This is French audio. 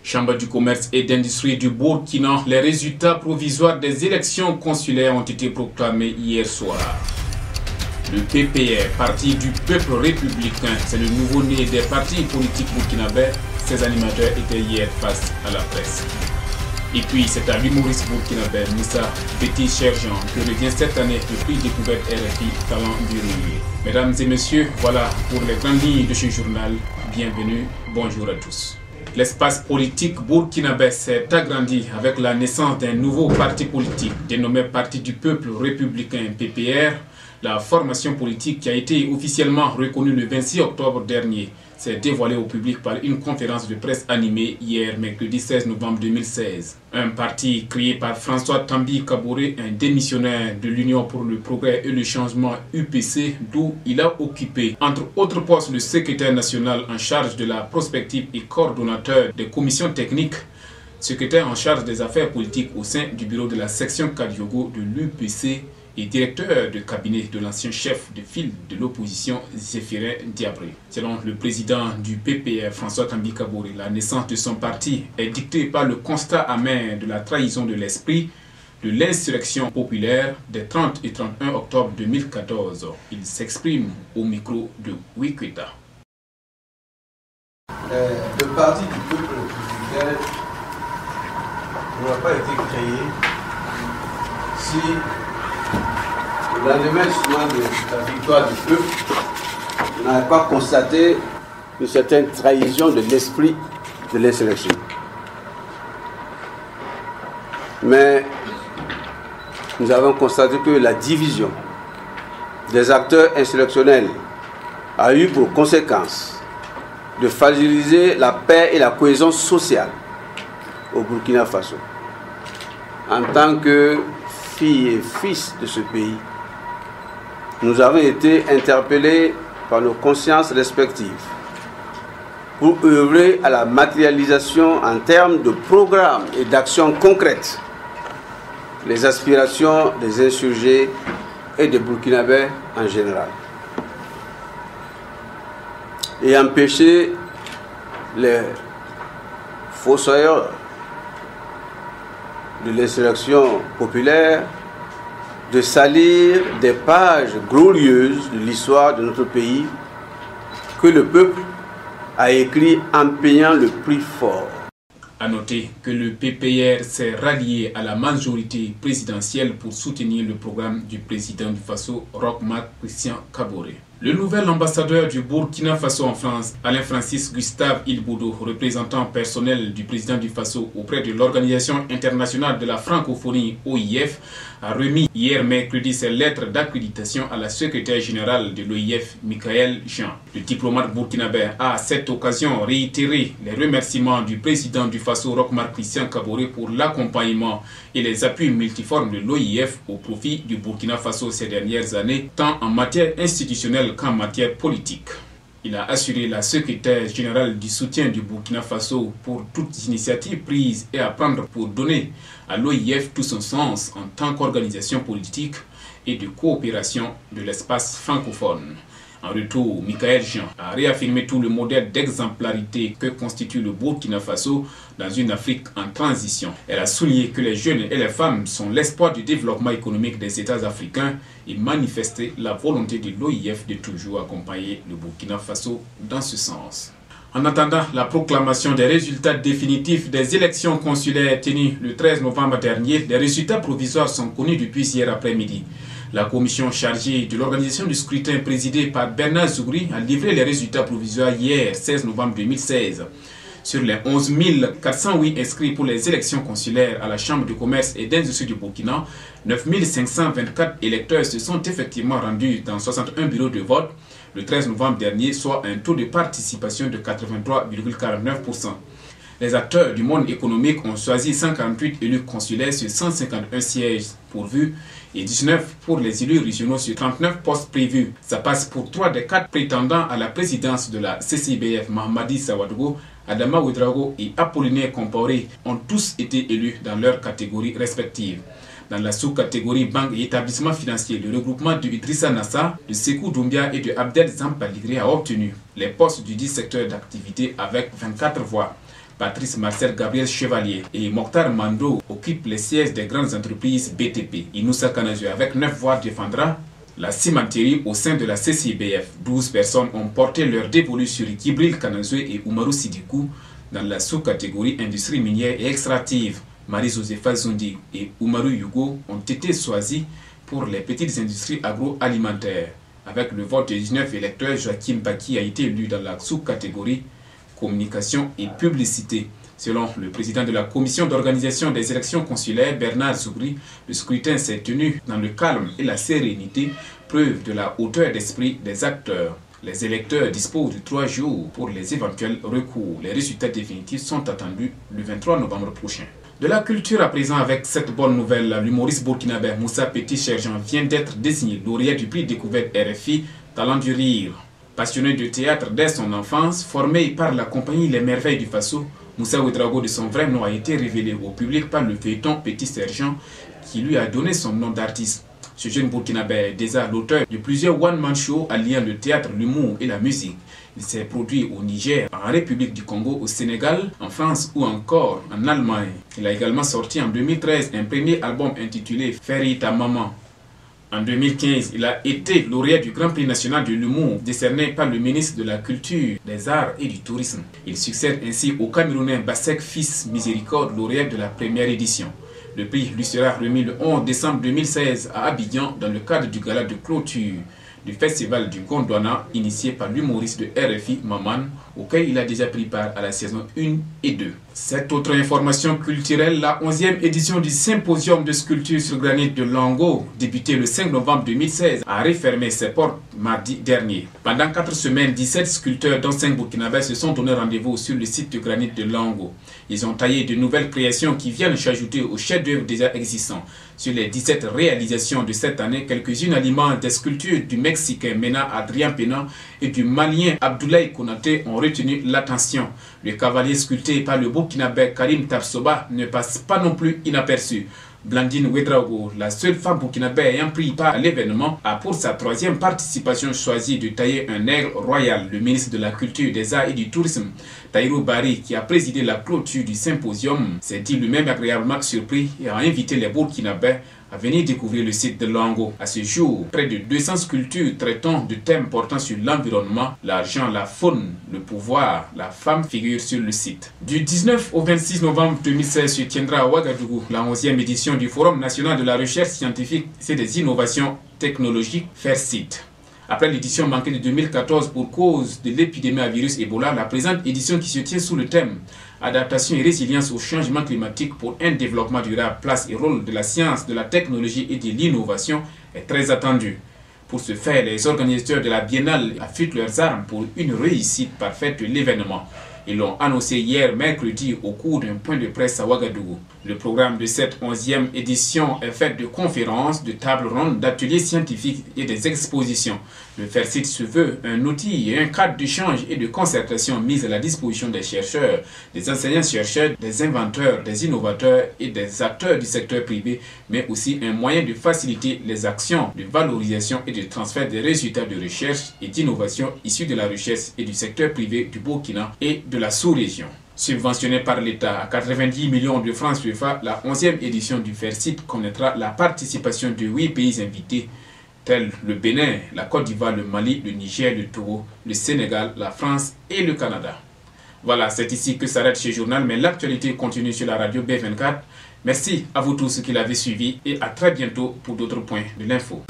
Chambre du commerce et d'industrie du Burkina, les résultats provisoires des élections consulaires ont été proclamés hier soir. Le PPR, Parti du peuple républicain, c'est le nouveau-né des partis politiques burkinabés. Ses animateurs étaient hier face à la presse. Et puis, c'est à l'humoriste burkinabé Moussa Betty Cherjean que revient cette année le prix découverte RFI Talent du Rire. Mesdames et messieurs, voilà pour les grandes lignes de ce journal. Bienvenue, bonjour à tous. L'espace politique burkinabé s'est agrandi avec la naissance d'un nouveau parti politique dénommé Parti du peuple républicain PPR. La formation politique qui a été officiellement reconnue le 26 octobre dernier s'est dévoilée au public par une conférence de presse animée hier, mercredi 16 novembre 2016. Un parti créé par François Tambi Kaboré, un démissionnaire de l'Union pour le progrès et le changement UPC, d'où il a occupé, entre autres postes, le secrétaire national en charge de la prospective et coordonnateur des commissions techniques, secrétaire en charge des affaires politiques au sein du bureau de la section Kadiogo de l'UPC, et directeur de cabinet de l'ancien chef de file de l'opposition Zéphirin Diabré. Selon le président du PPR, François Tambi Kaboré, la naissance de son parti est dictée par le constat amer de la trahison de l'esprit de l'insurrection populaire des 30 et 31 octobre 2014. Il s'exprime au micro de Wikita. Le parti du peuple républicain n'aurait pas été créé si le lendemain de la victoire du peuple, on n'avait pas constaté une certaine trahison de l'esprit de l'insurrection. Mais nous avons constaté que la division des acteurs insurrectionnels a eu pour conséquence de fragiliser la paix et la cohésion sociale au Burkina Faso. En tant que filles et fils de ce pays, nous avons été interpellés par nos consciences respectives pour œuvrer à la matérialisation en termes de programmes et d'actions concrètes les aspirations des insurgés et des Burkinabés en général, et empêcher les fossoyeurs de l'insurrection populaire de salir des pages glorieuses de l'histoire de notre pays que le peuple a écrit en payant le prix fort. A noter que le PPR s'est rallié à la majorité présidentielle pour soutenir le programme du président du Faso, Roch Marc Christian Kaboré. Le nouvel ambassadeur du Burkina Faso en France, Alain Francis Gustave Ilboudo, représentant personnel du président du Faso auprès de l'Organisation internationale de la francophonie OIF, a remis hier mercredi ses lettres d'accréditation à la secrétaire générale de l'OIF, Michael Jean. Le diplomate burkinabé a à cette occasion réitéré les remerciements du président du Faso, Roch Marc Christian Kaboré, pour l'accompagnement et les appuis multiformes de l'OIF au profit du Burkina Faso ces dernières années, tant en matière institutionnelle qu'en matière politique. Il a assuré la secrétaire générale du soutien du Burkina Faso pour toutes initiatives prises et à prendre pour donner à l'OIF tout son sens en tant qu'organisation politique et de coopération de l'espace francophone. En retour, Michael Jean a réaffirmé tout le modèle d'exemplarité que constitue le Burkina Faso dans une Afrique en transition. Elle a souligné que les jeunes et les femmes sont l'espoir du développement économique des États africains et manifesté la volonté de l'OIF de toujours accompagner le Burkina Faso dans ce sens. En attendant la proclamation des résultats définitifs des élections consulaires tenues le 13 novembre dernier, les résultats provisoires sont connus depuis hier après-midi. La commission chargée de l'organisation du scrutin présidée par Bernard Zougouri a livré les résultats provisoires hier, 16 novembre 2016. Sur les 11 408 inscrits pour les élections consulaires à la Chambre de commerce et d'industrie du Burkina, 9 524 électeurs se sont effectivement rendus dans 61 bureaux de vote le 13 novembre dernier, soit un taux de participation de 83,49%. Les acteurs du monde économique ont choisi 148 élus consulaires sur 151 sièges pourvus et 19 pour les élus régionaux sur 39 postes prévus. Ça passe pour 3 des 4 prétendants à la présidence de la CCBF. Mahamadi Sawadogo, Adama Ouedraogo et Apollinaire Compaoré ont tous été élus dans leurs catégories respectives. Dans la sous-catégorie banque et établissements financiers, le regroupement de Idrissa Nassa, de Sekou Doumbia et de Abdel Zampaligré a obtenu les postes du 10 secteur d'activité avec 24 voix. Patrice Marcel Gabriel Chevalier et Mokhtar Mando occupent les sièges des grandes entreprises BTP. Inoussa Kanazou, avec 9 voix, défendra la cimenterie au sein de la CCBF. 12 personnes ont porté leur dévolu sur Kibril Kanazou et Oumarou Sidikou dans la sous-catégorie industrie minière et extractive. Marie-Josepha Zondi et Oumarou Yugo ont été choisis pour les petites industries agroalimentaires. Avec le vote de 19 électeurs, Joachim Baki a été élu dans la sous-catégorie communication et publicité. Selon le président de la commission d'organisation des élections consulaires, Bernard Zoubri, le scrutin s'est tenu dans le calme et la sérénité, preuve de la hauteur d'esprit des acteurs. Les électeurs disposent de 3 jours pour les éventuels recours. Les résultats définitifs sont attendus le 23 novembre prochain. De la culture à présent avec cette bonne nouvelle, l'humoriste burkinabé Moussa Petit-Sergent vient d'être désigné lauréat du prix découverte RFI Talent du Rire. Passionné de théâtre dès son enfance, formé par la compagnie Les Merveilles du Faso, Moussa Ouedraogo de son vrai nom a été révélé au public par le feuilleton Petit-Sergent qui lui a donné son nom d'artiste. Ce jeune burkinabé est déjà l'auteur de plusieurs one-man shows alliant le théâtre, l'humour et la musique. Il s'est produit au Niger, en République du Congo, au Sénégal, en France ou encore en Allemagne. Il a également sorti en 2013 un premier album intitulé Ferry ta maman. En 2015, il a été lauréat du Grand Prix national de l'humour décerné par le ministre de la Culture, des Arts et du Tourisme. Il succède ainsi au Camerounais Bassek Fils Miséricorde, lauréat de la première édition. Le prix lui sera remis le 11 décembre 2016 à Abidjan dans le cadre du gala de clôture du festival du Gondwana initié par l'humoriste de RFI Maman, auquel il a déjà pris part à la saison 1 et 2. Cette autre information culturelle, la 11e édition du symposium de sculpture sur granit de Lango, débuté le 5 novembre 2016, a refermé ses portes mardi dernier. Pendant 4 semaines, 17 sculpteurs dont 5 burkinabés se sont donné rendez-vous sur le site de granit de Lango. Ils ont taillé de nouvelles créations qui viennent s'ajouter aux chefs-d'œuvre déjà existants. Sur les 17 réalisations de cette année, quelques-unes alimentent des sculptures du Mexicain Mena Adrien Pena et du Malien Abdoulaye Konaté ont retenu l'attention. Le cavalier sculpté par le burkinabé Karim Tabsoba ne passe pas non plus inaperçu. Blandine Ouedraogo, la seule femme burkinabé ayant pris part à l'événement, a pour sa 3e participation choisi de tailler un aigle royal. Le ministre de la Culture, des Arts et du Tourisme, Tahirou Bari, qui a présidé la clôture du symposium, s'est dit lui-même agréablement surpris et a invité les burkinabés à venir découvrir le site de Lango. À ce jour, près de 200 sculptures traitant de thèmes portant sur l'environnement, l'argent, la faune, le pouvoir, la femme figurent sur le site. Du 19 au 26 novembre 2016 se tiendra à Ouagadougou la 11e édition du Forum national de la recherche scientifique et des innovations technologiques FAIRCIT. Après l'édition manquée de 2014 pour cause de l'épidémie à virus Ebola, la présente édition qui se tient sous le thème Adaptation et résilience au changement climatique pour un développement durable, place et rôle de la science, de la technologie et de l'innovation est très attendue. Pour ce faire, les organisateurs de la Biennale affûtent leurs armes pour une réussite parfaite de l'événement. Ils l'ont annoncé hier mercredi au cours d'un point de presse à Ouagadougou. Le programme de cette 11e édition est fait de conférences, de tables rondes, d'ateliers scientifiques et des expositions. Le FAIRCIT se veut un outil et un cadre d'échange et de concertation mis à la disposition des chercheurs, des enseignants-chercheurs, des inventeurs, des innovateurs et des acteurs du secteur privé, mais aussi un moyen de faciliter les actions de valorisation et de transfert des résultats de recherche et d'innovation issus de la recherche et du secteur privé du Burkina et de la sous-région. Subventionnée par l'État à 90 millions de francs CFA, la 11e édition du FAIRCIT connaîtra la participation de 8 pays invités, tels le Bénin, la Côte d'Ivoire, le Mali, le Niger, le Togo, le Sénégal, la France et le Canada. Voilà, c'est ici que s'arrête ce journal, mais l'actualité continue sur la radio B24. Merci à vous tous qui l'avez suivi et à très bientôt pour d'autres points de l'info.